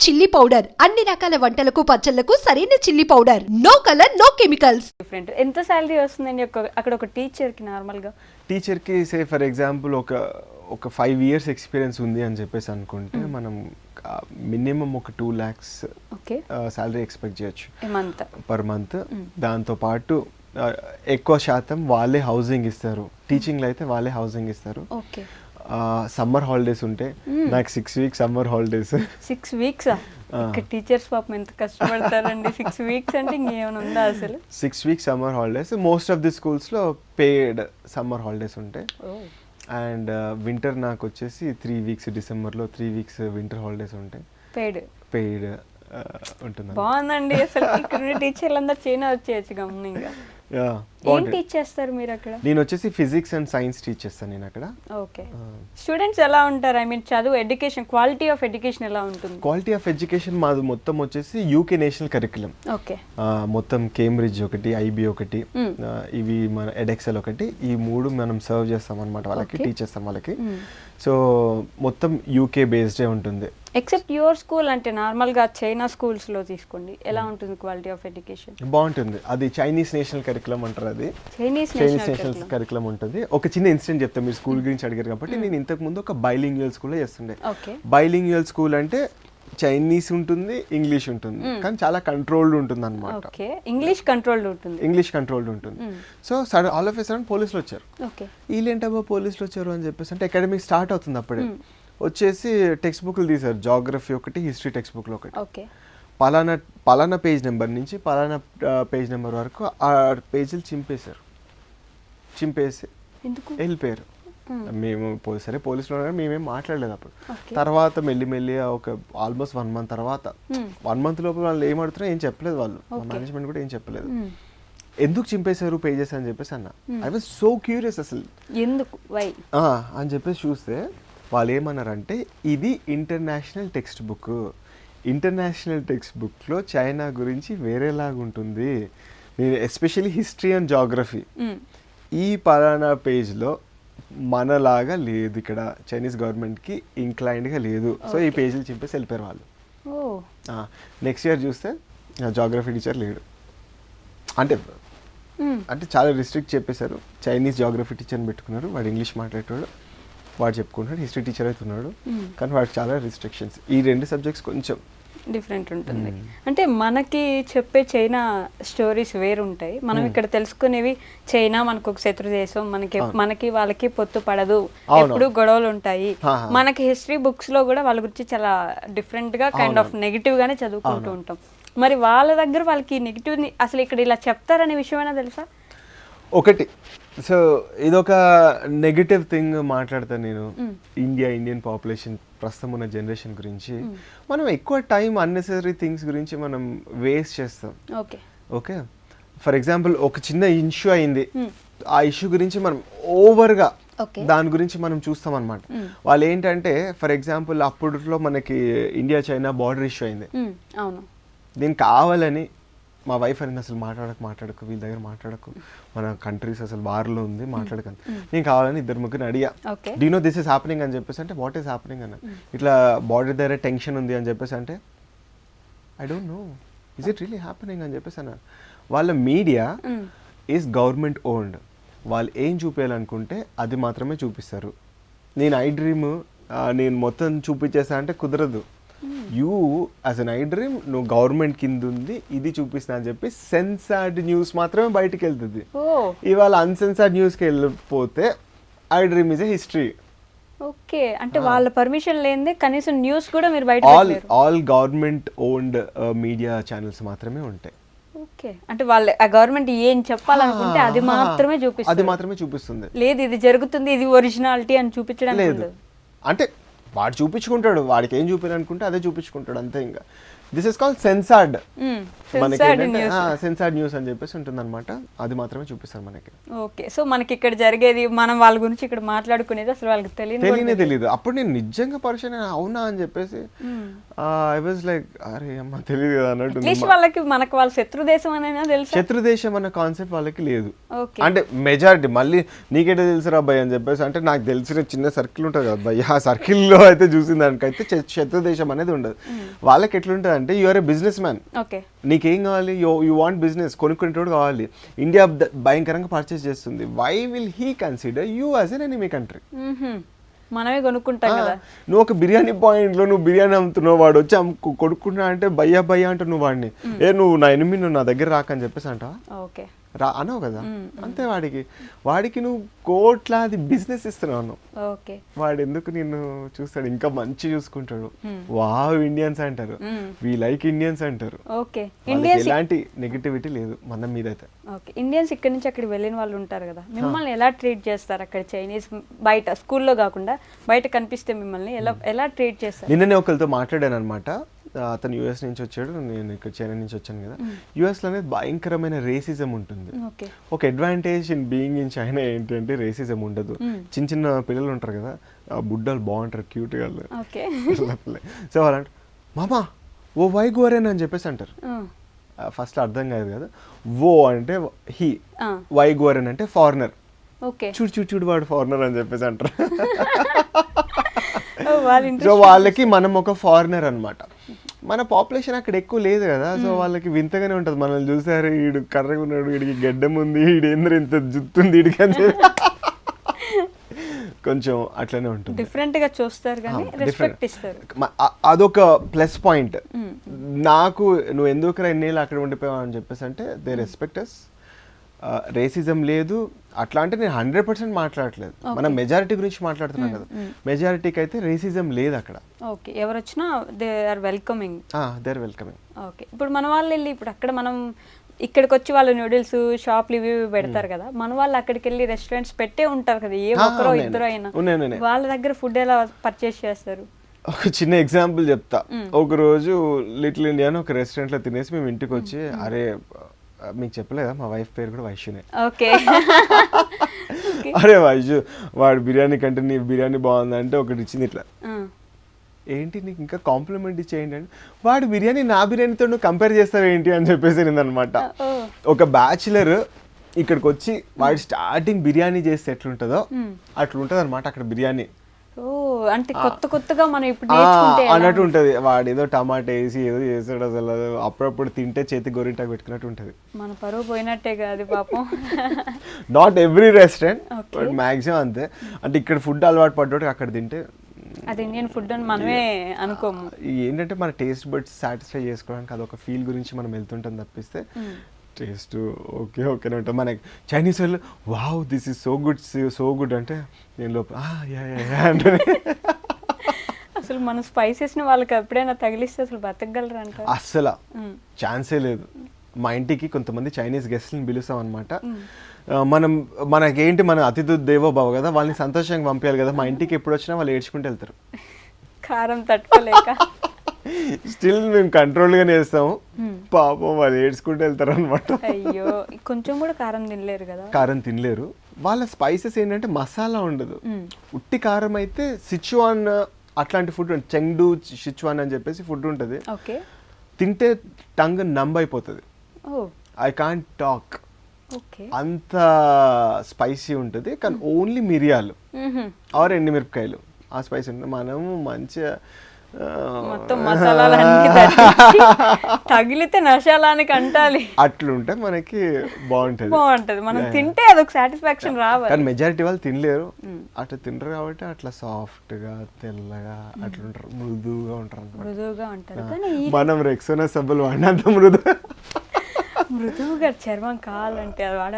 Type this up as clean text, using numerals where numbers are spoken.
Chilli powder అన్ని రకాల వంటలకు పచ్చళ్లకు సరైన chilli powder. No colour no chemicals. Different. ఎంత సాలరీ వస్తుందండి అక్కడ ఒక టీచర్ కి నార్మల్ గా? టీచర్ కి సే ఫర్ ఎగ్జాంపుల్ ఒక 5 years ఎక్స్పీరియన్స్ ఉంది అని చెప్పేసి అనుకుంటే మనం మినిమం ఒక 2 lakhs సాలరీ ఎక్స్పెక్ట్ చేయొచ్చు పర్ మంత్. దాంతో పాటు ఎక్కువ శాతం వాళ్ళే హౌసింగ్ ఇస్తారు. టీచింగ్ లో అయితే వాళ్ళే హౌసింగ్ ఇస్తారు. సమ్మర్ హాలిడేస్ ఉంటే నాకు 6 weeks summer holidays. 6 weeks teachers పాపం ఎంత కష్టపడతారండి. 6 weeks అంటే ఇంకేమైనా ఉందా అసలు? 6 weeks summer holidays. Most of the schools లో పెయిడ్ సమ్మర్ హాలిడేస్ ఉంటాయి. అండ్ వింటర్ నాకు వచ్చేసి 3 weeks డిసెంబర్లో 3 weeks వింటర్ హాలిడేస్ ఉంటాయి. పెయిడ్ ఉంటుంది. బాగుందండి. అసలు ఇక్కడ టీచర్లు అందరూ చైనా వచ్చేయచ్చు గమనింగా. ఏం టీచ్ చేస్తారు మీరు అక్కడ? నేను వచ్చేసి ఫిజిక్స్ అండ్ సైన్స్ టీచ్ చేస్తాను నేను అక్కడ. ఓకే. స్టూడెంట్స్ ఎలా ఉంటారు? ఐ మీన్ చదువు ఎడ్యుకేషన్ క్వాలిటీ ఆఫ్ ఎడ్యుకేషన్ ఎలా ఉంటుంది? క్వాలిటీ ఆఫ్ ఎడ్యుకేషన్ మాది మొత్తం వచ్చేసి యూకే నేషనల్ కరికులం. ఓకే. మొత్తం కేంబ్రిడ్జ్ ఒకటి, ఐబీ ఒకటి, ఇవి మన ఎడెక్సెల్ ఒకటి, ఈ 3 మనం సర్వ్ చేస్తాం అనమాట వాళ్ళకి, టీచ్ చేస్తాం వాళ్ళకి. సో మొత్తం యూకే బేస్డే ఉంటుంది. ఎక్సెప్ట్ యువర్ స్కూల్ అంటే నార్మల్ గా చైనా స్కూల్స్ లో తీసుకోండి, ఎలా ఉంటుంది క్వాలిటీ ఆఫ్ ఎడ్యుకేషన్? బాగుంటుంది. అది చైనీస్ నేషనల్ కరికులం అంటారు. అది చైనీస్ నేషనల్ కరికులం ఉంటుంది. ఒక చిన్న ఇన్సిడెంట్ చెప్తా, మీరు స్కూల్ గురించి అడిగారు కాబట్టి. నేను ఇంతకు ముందు ఒక బైలింగ్యువల్ స్కూల్లో చేస్తుండే. బైలింగ్యువల్ స్కూల్ అంటే చైనీస్ ఉంటుంది, ఇంగ్లీష్ ఉంటుంది, కానీ చాలా కంట్రోల్డ్ ఉంటుంది అనమాట. ఇంగ్లీష్ కంట్రోల్డ్ ఉంటుంది. So sudden all of a sudden పోలీసులు వచ్చారు. వీళ్ళేంటబ్బా పోలీసులు వచ్చారు అని చెప్పేసి అంటే అకాడమిక్ స్టార్ట్ అవుతుంది అప్పుడే. వచ్చేసి టెక్స్ట్ బుక్లు తీశారు. జాగ్రఫీ ఒకటి, హిస్టరీ టెక్స్ట్ బుక్లో ఒకటి. పలానా పేజ్ నెంబర్ నుంచి పలానా పేజ్ నెంబర్ వరకు ఆ పేజీలు చింపేసి వెళ్ళిపోయారు. మేము సరే పోలీసులు మేమేం మాట్లాడలేదు అప్పుడు. తర్వాత మెల్లి ఒక ఆల్మోస్ట్ 1 month తర్వాత 1 month లోపు వాళ్ళు ఏం అడుగుతారో ఏం చెప్పలేదు. వాళ్ళు మేనేజ్మెంట్ కూడా ఏం చెప్పలేదు. ఎందుకు చింపేశారు పేజెస్ అని చెప్పేసి అన్న. ఐ వాజ్ సో క్యూరియస్ అసలు ఎందుకు అని చెప్పేసి చూస్తే వాళ్ళు ఏమన్నారంటే ఇది international text book. International text బుక్లో చైనా గురించి వేరేలాగా ఉంటుంది. నేను ఎస్పెషల్లీ హిస్టరీ అండ్ జాగ్రఫీ ఈ పలానా పేజ్లో మనలాగా లేదు, ఇక్కడ చైనీస్ గవర్నమెంట్కి ఇంక్లైన్డ్గా లేదు. సో ఈ పేజీలు చింపేసి వెళ్ళిపోయారు వాళ్ళు. నెక్స్ట్ ఇయర్ చూస్తే జాగ్రఫీ టీచర్ లేడు. అంటే చాలా రిస్ట్రిక్ట్ చెప్పేశారు. చైనీస్ జాగ్రఫీ టీచర్ని పెట్టుకున్నారు. వాడు ఇంగ్లీష్ మాట్లాడేవాడు, వాడు చెప్పుకుంటాడు. హిస్టరీ టీచర్ అవుతున్నాడు, కానీ వాడికి చాలా రిస్ట్రిక్షన్స్. ఈ 2 subjects కొంచెం డిఫరెంట్ ఉంటుంది. అంటే మనకి చెప్పే చైనా స్టోరీస్ వేరుంటాయి. మనం ఇక్కడ తెలుసుకునేవి చైనా మనకు ఒక శత్రు దేశం, మనకి వాళ్ళకి పొత్తు పడదు, ఎప్పుడు గొడవలు ఉంటాయి. మనకి హిస్టరీ బుక్స్ లో కూడా వాళ్ళ గురించి చాలా డిఫరెంట్ గా కైండ్ ఆఫ్ నెగిటివ్ గానే చదువుకుంటూ ఉంటాం. మరి వాళ్ళ దగ్గర వాళ్ళకి నెగిటివ్ అసలు ఇక్కడ ఇలా చెప్తారనే విషయమైనా తెలుసా? ఒకటి సో ఇదొక నెగటివ్ థింగ్ మాట్లాడతాను నేను. ఇండియన్ పాపులేషన్ ప్రస్తుతం ఉన్న జనరేషన్ గురించి మనం ఎక్కువ టైం అన్నెసరీ థింగ్స్ గురించి మనం వేస్ట్ చేస్తాం. ఓకే, ఫర్ ఎగ్జాంపుల్ ఒక చిన్న ఇష్యూ అయింది, ఆ ఇష్యూ గురించి మనం ఓవర్గా దాని గురించి మనం చూస్తాం అనమాట. వాళ్ళు ఏంటంటే ఫర్ ఎగ్జాంపుల్ అప్పట్లో మనకి ఇండియా చైనా బార్డర్ ఇష్యూ అయింది. దీనికి కావాలని మా వైఫ్ అనేది అసలు మాట్లాడకు వీళ్ళ దగ్గర మాట్లాడకు, మన కంట్రీస్ అసలు వార్లో ఉంది మాట్లాడకండి. నేను కావాలని 2-3 అడిగా, do you know this is happening అని చెప్పేసి అంటే వాట్ ఈస్ హ్యాపెనింగ్ అన్న, ఇట్లా బార్డర్ దగ్గర టెన్షన్ ఉంది అని చెప్పేసి అంటే I don't know is it really happening అని చెప్పేసి అన్నారు. వాళ్ళ మీడియా ఈజ్ గవర్నమెంట్ ఓన్డ్. వాళ్ళు ఏం చూపించాలనుకుంటే అది మాత్రమే చూపిస్తారు. నేను ఐ డ్రీమ్ నేను మొత్తం చూపించేస్తా అంటే కుదరదు. You as an I dream నువ్వు గవర్నమెంట్ కింద ఉంది ఇది చూపిస్తున్నా అని చెప్పి సెన్సార్డ్ న్యూస్ మాత్రమే బయటకు వెళ్తుంది. ఇవాళ అన్సెన్సార్డ్ న్యూస్కి వెళ్ళిపోతే I dream is a history. Okay, అంటే వాళ్ళ పర్మిషన్ లేనిదే కనీసం న్యూస్ కూడా మీరు బయట all government owned media channels మాత్రమే ఉంటాయి. ఓకే, అంటే వాళ్ళ గవర్నమెంట్ ఏం చెప్పాలనుకుంటే అది మాత్రమే చూపిస్తుంది. లేదు ఇది జరుగుతుంది ఇది ఒరిజినాలిటీ అని చూపించడం లేదు. అంటే వాడు చూపించుకుంటాడు, వాడికి ఏం చూపించాలనుకుంటే అదే చూపించుకుంటాడు అంతే. ఇంకా దిస్ ఇస్ కాల్డ్ సెన్సార్డ్. మనకి సెన్సార్డ్ న్యూస్ అని చెప్పేసి ఉంటుంది అనమాట, అది మాత్రమే చూపిస్తారు మనకి. ఓకే, సో మనకి ఇక్కడ జరిగేది మనం వాళ్ళ గురించి ఇక్కడ మాట్లాడుకునేది అసలు వాళ్ళకి తెలియదు. అప్పుడు నేను నిజంగా పరిచయం అవునా అని చెప్పేసి ఐ వాజ్ లైక్ అరే అమ్మ తెలియదు కదా అన్నట్టు. వాళ్ళకి మనకు వాళ్ళ శత్రు దేశం అనేది తెలుసు, శత్రు దేశం అన్న కాన్సెప్ట్ వాళ్ళకి లేదు. అంటే మెజారిటీ మళ్ళీ నీకేటో తెలుసురా అబ్బాయి అని చెప్పేసి అంటే నాకు తెలిసిన చిన్న సర్కిల్ ఉంటుంది కదా అబ్బాయి, ఆ సర్కిల్లో అయితే చూసిన దానికైతే శత్రు దేశం అనేది ఉండదు. వాళ్ళకి ఎట్లుంటుంది అంటే యూఆర్ ఏ బిజినెస్ మ్యాన్, నీకేం కావాలి, యూ వాంట్ బిజినెస్, కొనుక్కునేటోడు కావాలి. ఇండియా భయంకరంగా పర్చేస్ చేస్తుంది. Why will he consider you as an enemy country? మనమే కొనుక్కుంటాం కదా. నువ్వు ఒక బిర్యానీ పాయింట్ లో నువ్వు బిర్యానీ అమ్ముతున్నావు, వాడు వచ్చి కొడుకున్నా అంటే భయ్యా భయ్యా అంటావు నువ్వు వాడిని. నువ్వు నా ఎనిమిది, నువ్వు నా దగ్గర రాకని చెప్పేసి అంటావా? ఓకే రా అనవు కదా. అంతే, వాడికి నువ్వు కోట్లాది బిజినెస్ ఇస్తున్నావు అన్నావు. ఓకే, వాడు ఎందుకు నిన్ను చూస్తాడు, ఇంకా మంచి చూసుకుంటాడు. వావ్ ఇండియన్స్ అంటారు, వి లైక్ ఇండియన్స్ అంటారు. ఓకే, ఎలాంటి నెగిటివిటీ లేదు మన మీద అయితే. ఓకే, ఇండియన్స్ ఇక్కడ నుంచి అక్కడికి వెళ్ళిన వాళ్ళు ఉంటారు కదా, మిమ్మల్ని ఎలా ట్రీట్ చేస్తారు అక్కడ? చైనీస్ బయట స్కూల్లో కాకుండా బయట కనిపిస్తే మిమ్మల్ని ఎలా ట్రీట్ చేస్తారు? నిన్ననే ఒకరితో మాట్లాడాను అనమాట. అతను యుఎస్ నుంచి వచ్చాడు, నేను ఇక్కడ చైనా నుంచి వచ్చాను కదా. యుఎస్ లో అనేది భయంకరమైన రేసిజం ఉంటుంది. ఒక advantage in being in China ఏంటంటే రేసిజం ఉండదు. చిన్న చిన్న పిల్లలు ఉంటారు కదా, బుడ్డలు బాగుంటారు, క్యూట్ గా. సో వాళ్ళంటారు మామా ఓ వై గోరేన్ అని చెప్పేసి అంటారు. ఫస్ట్ అర్థం కాదు కదా. ఓ అంటే హీ, వై గోరెన్ అంటే ఫారినర్. చూడు చూడు చూడు వాడు ఫారినర్ అని చెప్పేసి అంటారు. సో వాళ్ళకి మనం ఒక ఫారినర్ అన్నమాట. మన పాపులేషన్ అక్కడ ఎక్కువ లేదు కదా, సో వాళ్ళకి వింతగానే ఉంటుంది. మనల్ని చూసారు, వీడు కర్రగా ఉన్నాడు, వీడికి గడ్డం ఉంది, వీడు ఏంద్ర ఇంత జుత్తుంది వీడికి అని కొంచెం అట్లనే ఉంటుంది. డిఫరెంట్ గా చూస్తారు కానీ రెస్పెక్ట్ ఇస్తారు. అదొక ప్లస్ పాయింట్ నాకు. నువ్వు ఎందుకు ఎన్నేళ్ళు అక్కడ ఉండిపోయావు అని చెప్పేసి అంటే దే రెస్పెక్ట్ అస్. రేసిజం లేదు అట్లా అంటే నేను 100% మాట్లాడట్లేదు, మనం మెజారిటీ గురించి మాట్లాడుతున్నాం కదా. మెజారిటీకి అయితే రేసిజం లేదు అక్కడ. ఓకే, ఎవరు వచ్చినా దే ఆర్ వెల్కమింగ్. ఓకే, ఇప్పుడు మన వాళ్ళు వెళ్ళి ఇప్పుడు అక్కడ మనం ఇక్కడికి వచ్చి వాళ్ళు నూడిల్స్ షాప్లు ఇవి పెడతారు కదా, మన వాళ్ళు అక్కడికి వెళ్ళి రెస్టారెంట్స్ పెట్టే ఉంటారు కదా, ఏ ఒక్కరో ఇద్దరు అయినా, వాళ్ళ దగ్గర ఫుడ్ ఎలా పర్చేస్ చేస్తారు? ఒక చిన్న ఎగ్జాంపుల్ చెప్తా. ఒక రోజు లిటిల్ ఇండియా అని ఒక రెస్టారెంట్ లో తినేసి మేము ఇంటికి వచ్చి, అరే మీకు చెప్పలేదా మా వైఫ్ పేరు కూడా వైష్యునే. ఓకే, అరే వైష్యు వాడు బిర్యానీ కంటే నీ బిర్యానీ బాగుందంటే ఒకటి ఇచ్చింది ఇట్లా, ఏంటి నీకు ఇంకా కాంప్లిమెంట్ ఇచ్చేయండి అంటే, వాడు బిర్యానీ నా బిర్యానీతో నువ్వు కంపేర్ చేస్తావు ఏంటి అని చెప్పేసి అనమాట. ఒక బ్యాచులర్ ఇక్కడికి వచ్చి వాడు స్టార్టింగ్ బిర్యానీ చేస్తే ఎట్లుంటుందో అట్లుంటది అనమాట అక్కడ బిర్యానీ. అంటే కొత్తగా మనం ఇప్పుడు అన్నట్టు ఉంటది. వాడు ఏదో టమాటా వేసి ఏదో చేస్తాడు, అసలు అప్పుడప్పుడు తింటే చేతి గోరింటాకు పెట్టుకున్నట్టు ఉంటది. మన పరువు పోయినట్టే కాదు పాపం. Not every restaurant but maximum అంతే. అంటే ఇక్కడ ఫుడ్ అలవాటు పడ్డోటి అక్కడ తింటే అది ఇండియన్ ఫుడ్ అని మనమే అనుకోము. ఏంటంటే మన టేస్ట్ బడ్స్ సాటిస్ఫై చేసుకోవడానికి అదొక ఫీల్ గురించి మనం వెళ్తుంటాం తప్పిస్తే టేస్ట్ ఓకే ఓకేనే ఉంటుంది. మనకి చైనీస్ వాళ్ళు wow this is so good అంటే నేను లోపల అంటే అసలు మన స్పైసెస్ ని వాళ్ళకి ఎప్పుడైనా తగిలిస్తే అసలు బతకగలరు అంటే అస్సలు ఛాన్సే లేదు. మా ఇంటికి కొంతమంది చైనీస్ గెస్ట్ని పిలుస్తాం అనమాట. మనకేంటి మన అతిథి దేవో భవ కదా, వాళ్ళని సంతోషంగా పంపించాలి కదా. మా ఇంటికి ఎప్పుడు వచ్చినా వాళ్ళు ఏడ్చుకుంటూ వెళ్తారు, కారం తట్టుకోలేక. స్టిల్ మేము కంట్రోల్ గానే వేస్తాము, పాపం వాళ్ళు ఏడ్చుకుంటూ వెళ్తారు అనమాట. అయ్యో, కొంచెం కూడా కారం తినలేరు కదా. కారం తినలేరు. వాళ్ళ స్పైసెస్ ఏంటంటే మసాలా ఉండదు, ఉట్టి కారం అయితే. సిచువాన్ అట్లాంటి ఫుడ్, చెంగ్డు సిచువాన్ అని చెప్పేసి ఫుడ్ ఉంటుంది, తింటే టంగ్ నంబ్ అయిపోతుంది. ఐ కాంట్ టాక్, అంత స్పైసీ ఉంటుంది. కానీ ఓన్లీ మిరియాలు ఆర్ ఎండుమిరపకాయలు ఆ స్పైసీ ఉంటుంది. మనము మంచిగా మొత్తం మసాలాలన్నీ తగిలితే నశాలానికి అంటాలి, అట్లుంటే మనకి బాగుంటది. మనం తింటే అదొక సాటిస్ఫాక్షన్ రావాలి. కానీ మెజారిటీ వాళ్ళు తినలేరు, అట్లా తినరు కాబట్టి అట్లా సాఫ్ట్ గా తెల్లగా అట్లుంటారు, మృదువుగా ఉంటారు. మనం రెక్సోనా సబ్బులు వాడినంత మృదువుగా చర్మం కావాలంటే అది వాడాలి.